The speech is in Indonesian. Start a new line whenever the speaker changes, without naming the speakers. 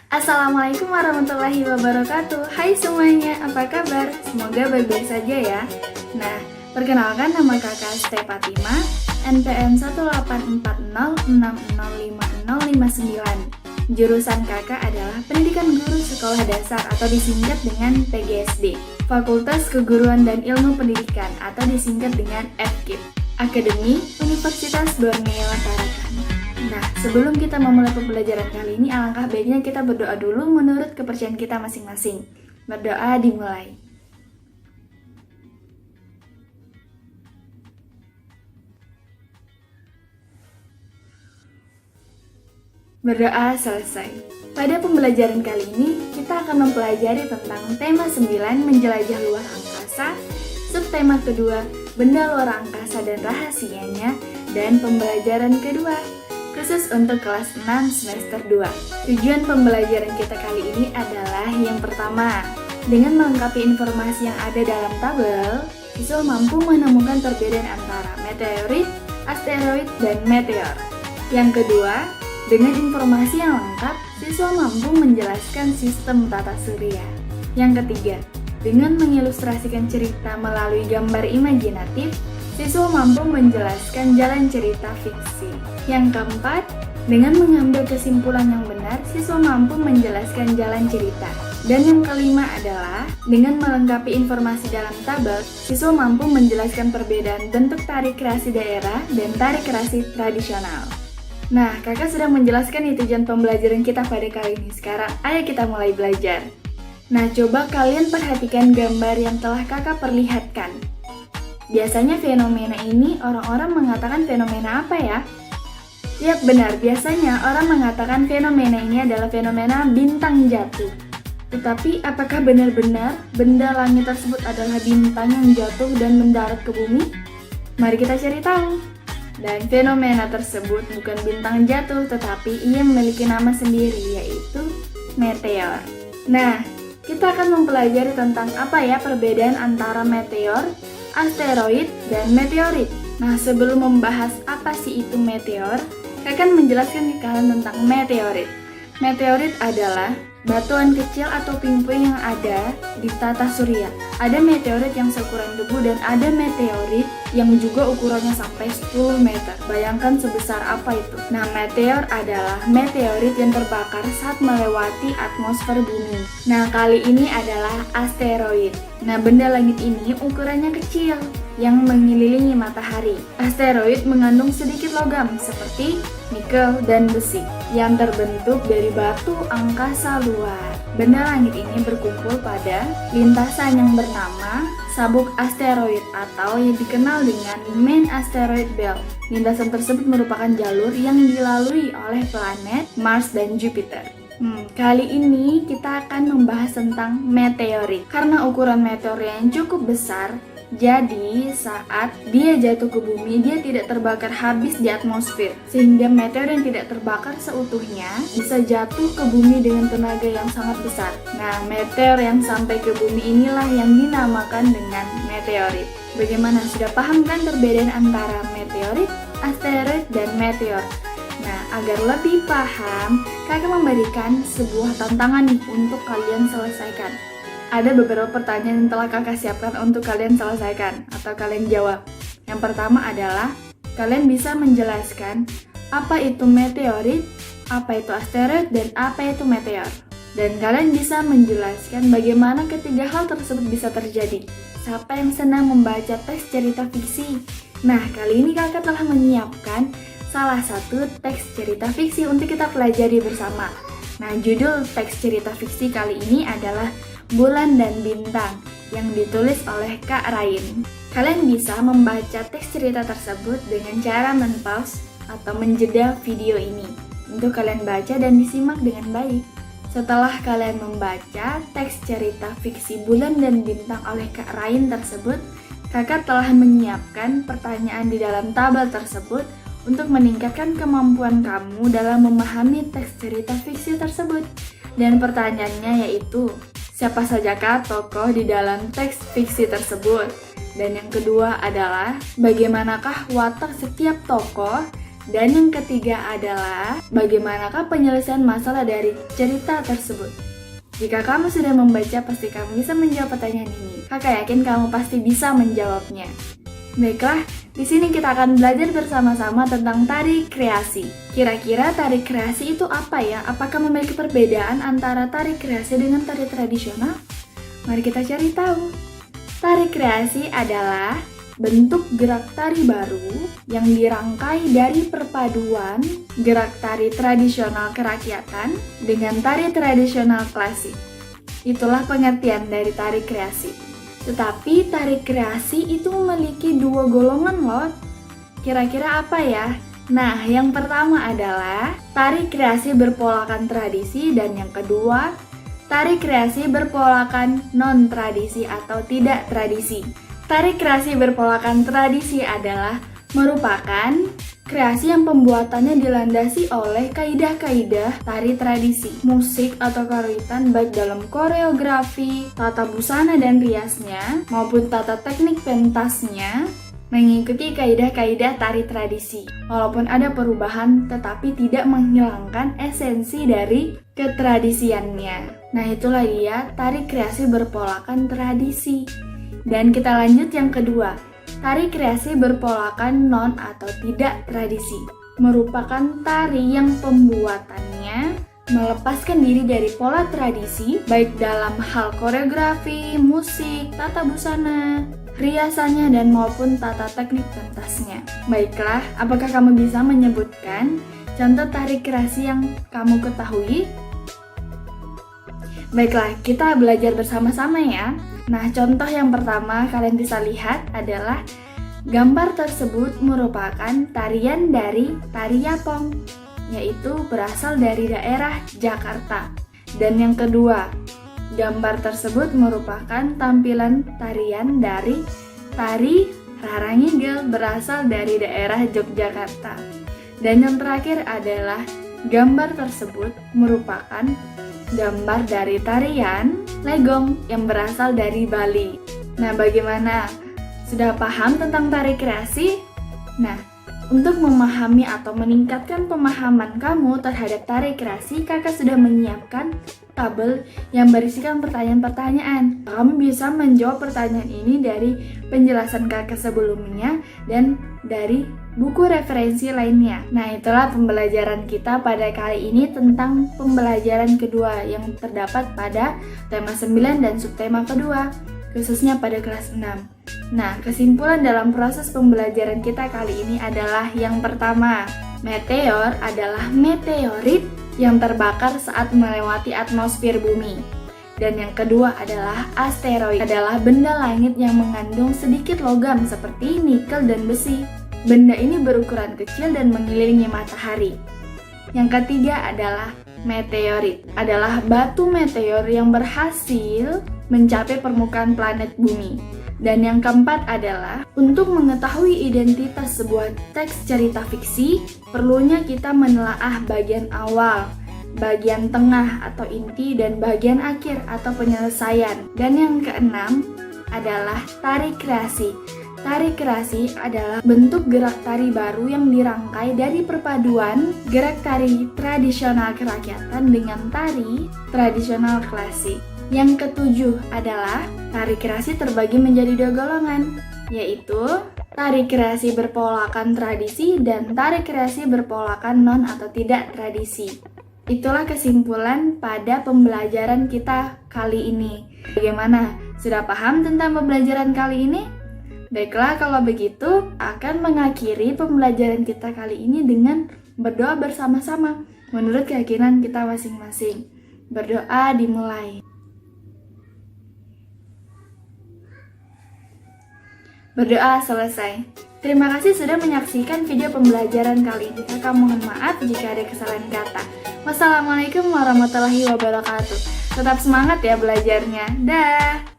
Assalamualaikum warahmatullahi wabarakatuh. Hai semuanya, apa kabar? Semoga baik-baik saja ya. Nah, perkenalkan nama kakak Stefatima, NPM 18406050059. Jurusan kakak adalah Pendidikan Guru Sekolah Dasar atau disingkat dengan PGSD. Fakultas Keguruan dan Ilmu Pendidikan atau disingkat dengan FKIP. Akademi Universitas Borneo Tarakan. Nah, sebelum kita memulai pembelajaran kali ini, alangkah baiknya kita berdoa dulu menurut kepercayaan kita masing-masing. Berdoa dimulai. Berdoa selesai. Pada pembelajaran kali ini, kita akan mempelajari tentang tema 9, menjelajah luar angkasa, subtema kedua, benda luar angkasa dan rahasianya, dan pembelajaran kedua, khusus untuk kelas 6 semester 2. Tujuan pembelajaran kita kali ini adalah yang pertama, dengan melengkapi informasi yang ada dalam tabel, siswa mampu menemukan perbedaan antara meteorit, asteroid, dan meteor. Yang kedua, dengan informasi yang lengkap, siswa mampu menjelaskan sistem tata surya. Yang ketiga, dengan mengilustrasikan cerita melalui gambar imajinatif, siswa mampu menjelaskan jalan cerita fiksi. Yang keempat, dengan mengambil kesimpulan yang benar, siswa mampu menjelaskan jalan cerita. Dan yang kelima adalah, dengan melengkapi informasi dalam tabel, siswa mampu menjelaskan perbedaan bentuk tari kreasi daerah dan tari kreasi tradisional. Nah, kakak sudah menjelaskan nih tujuan pembelajaran kita pada kali ini. Sekarang, ayo kita mulai belajar. Nah, coba kalian perhatikan gambar yang telah kakak perlihatkan. Biasanya fenomena ini orang-orang mengatakan fenomena apa ya? Yap, benar. Biasanya orang mengatakan fenomena ini adalah fenomena bintang jatuh. Tetapi apakah benar-benar benda langit tersebut adalah bintang yang jatuh dan mendarat ke bumi? Mari kita cari tahu. Dan fenomena tersebut bukan bintang jatuh, tetapi ia memiliki nama sendiri, yaitu meteor. Nah, kita akan mempelajari tentang apa ya perbedaan antara meteor, asteroid, dan meteorit. Nah, sebelum membahas apa sih itu meteor, saya akan menjelaskan ke kalian tentang meteorit. Meteorit adalah batuan kecil atau puing-puing yang ada di tata surya. Ada meteorit yang seukuran debu dan ada meteorit yang juga ukurannya sampai 10 meter. Bayangkan sebesar apa itu. Nah, meteor adalah meteorit yang terbakar saat melewati atmosfer bumi. Nah, kali ini adalah asteroid. Nah, benda langit ini ukurannya kecil yang mengelilingi matahari. Asteroid mengandung sedikit logam seperti nikel dan besi yang terbentuk dari batu angkasa luar. Benda langit ini berkumpul pada lintasan yang bernama sabuk asteroid atau yang dikenal dengan Main Asteroid Belt. Lintasan tersebut merupakan jalur yang dilalui oleh planet Mars dan Jupiter. Kali ini kita akan membahas tentang meteorit. Karena ukuran meteor yang cukup besar, jadi saat dia jatuh ke bumi, dia tidak terbakar habis di atmosfer. Sehingga meteor yang tidak terbakar seutuhnya bisa jatuh ke bumi dengan tenaga yang sangat besar. Nah, meteor yang sampai ke bumi inilah yang dinamakan dengan meteorit. Bagaimana? Sudah paham kan perbedaan antara meteorit, asteroid, dan meteor? Nah, agar lebih paham, kakak memberikan sebuah tantangan nih untuk kalian selesaikan. Ada beberapa pertanyaan yang telah kakak siapkan untuk kalian selesaikan atau kalian jawab. Yang pertama adalah, kalian bisa menjelaskan apa itu meteorit, apa itu asteroid, dan apa itu meteor. Dan kalian bisa menjelaskan bagaimana ketiga hal tersebut bisa terjadi. Siapa yang senang membaca teks cerita fiksi? Nah, kali ini kakak telah menyiapkan salah satu teks cerita fiksi untuk kita pelajari bersama. Nah, judul teks cerita fiksi kali ini adalah Bulan dan Bintang yang ditulis oleh Kak Rain. Kalian bisa membaca teks cerita tersebut dengan cara men-pause atau menjeda video ini untuk kalian baca dan disimak dengan baik. Setelah kalian membaca teks cerita fiksi Bulan dan Bintang oleh Kak Rain tersebut, kakak telah menyiapkan pertanyaan di dalam tabel tersebut untuk meningkatkan kemampuan kamu dalam memahami teks cerita fiksi tersebut. Dan pertanyaannya yaitu, siapa sajakah tokoh di dalam teks fiksi tersebut? Dan yang kedua adalah, bagaimanakah watak setiap tokoh Dan yang ketiga adalah bagaimanakah penyelesaian masalah dari cerita tersebut. Jika kamu sudah membaca, pasti kamu bisa menjawab pertanyaan ini. Kakak yakin kamu pasti bisa menjawabnya. Baiklah, di sini kita akan belajar bersama-sama tentang tari kreasi. Kira-kira tari kreasi itu apa ya? Apakah memiliki perbedaan antara tari kreasi dengan tari tradisional? Mari kita cari tahu. Tari kreasi adalah bentuk gerak tari baru yang dirangkai dari perpaduan gerak tari tradisional kerakyatan dengan tari tradisional klasik. Itulah pengertian dari tari kreasi. Tetapi tari kreasi itu memiliki dua golongan loh. Kira-kira apa ya? Nah, yang pertama adalah tari kreasi berpolakan tradisi dan yang kedua, tari kreasi berpolakan non-tradisi atau tidak tradisi. Tari kreasi berpolakan tradisi adalah merupakan kreasi yang pembuatannya dilandasi oleh kaidah-kaidah tari tradisi, musik atau karawitan baik dalam koreografi, tata busana dan riasnya, maupun tata teknik pentasnya, mengikuti kaidah-kaidah tari tradisi. Walaupun ada perubahan, tetapi tidak menghilangkan esensi dari ketradisiannya. Nah, itulah dia tari kreasi berpolakan tradisi. Dan kita lanjut yang kedua, tari kreasi berpolakan non atau tidak tradisi. Merupakan tari yang pembuatannya melepaskan diri dari pola tradisi, baik dalam hal koreografi, musik, tata busana, riasannya, dan maupun tata teknik pentasnya. Baiklah, apakah kamu bisa menyebutkan contoh tari kreasi yang kamu ketahui? Baiklah, kita belajar bersama-sama ya. Nah, contoh yang pertama kalian bisa lihat adalah gambar tersebut merupakan tarian dari tari Yapong, yaitu berasal dari daerah Jakarta. Dan yang kedua, gambar tersebut merupakan tampilan tarian dari tari Rarangigel berasal dari daerah Yogyakarta. Dan yang terakhir adalah gambar tersebut merupakan gambar dari tarian Legong yang berasal dari Bali. Nah, bagaimana? Sudah paham tentang tari kreasi? Nah, untuk memahami atau meningkatkan pemahaman kamu terhadap tari kreasi, kakak sudah menyiapkan tabel yang berisikan pertanyaan-pertanyaan. Kamu bisa menjawab pertanyaan ini dari penjelasan kakak sebelumnya dan dari buku referensi lainnya. Nah, itulah pembelajaran kita pada kali ini tentang pembelajaran kedua yang terdapat pada tema 9 dan subtema kedua, khususnya pada kelas 6. Nah, kesimpulan dalam proses pembelajaran kita kali ini adalah yang pertama, meteor adalah meteorit yang terbakar saat melewati atmosfer bumi. Dan yang kedua adalah asteroid adalah benda langit yang mengandung sedikit logam seperti nikel dan besi. Benda ini berukuran kecil dan mengelilingi matahari. Yang ketiga adalah meteorit adalah batu meteor yang berhasil mencapai permukaan planet bumi. Dan yang keempat adalah untuk mengetahui identitas sebuah teks cerita fiksi, perlunya kita menelaah bagian awal, bagian tengah atau inti, dan bagian akhir atau penyelesaian. Dan yang keenam adalah tari kreasi. Tari kreasi adalah bentuk gerak tari baru yang dirangkai dari perpaduan gerak tari tradisional kerakyatan dengan tari tradisional klasik. Yang ketujuh adalah tari kreasi terbagi menjadi dua golongan, yaitu tari kreasi berpolakan tradisi dan tari kreasi berpolakan non atau tidak tradisi. Itulah kesimpulan pada pembelajaran kita kali ini. Bagaimana? Sudah paham tentang pembelajaran kali ini? Baiklah, kalau begitu akan mengakhiri pembelajaran kita kali ini dengan berdoa bersama-sama menurut keyakinan kita masing-masing. Berdoa dimulai. Berdoa selesai. Terima kasih sudah menyaksikan video pembelajaran kali ini. Kakak mohon maaf jika ada kesalahan kata. Wassalamualaikum warahmatullahi wabarakatuh. Tetap semangat ya belajarnya. Dah.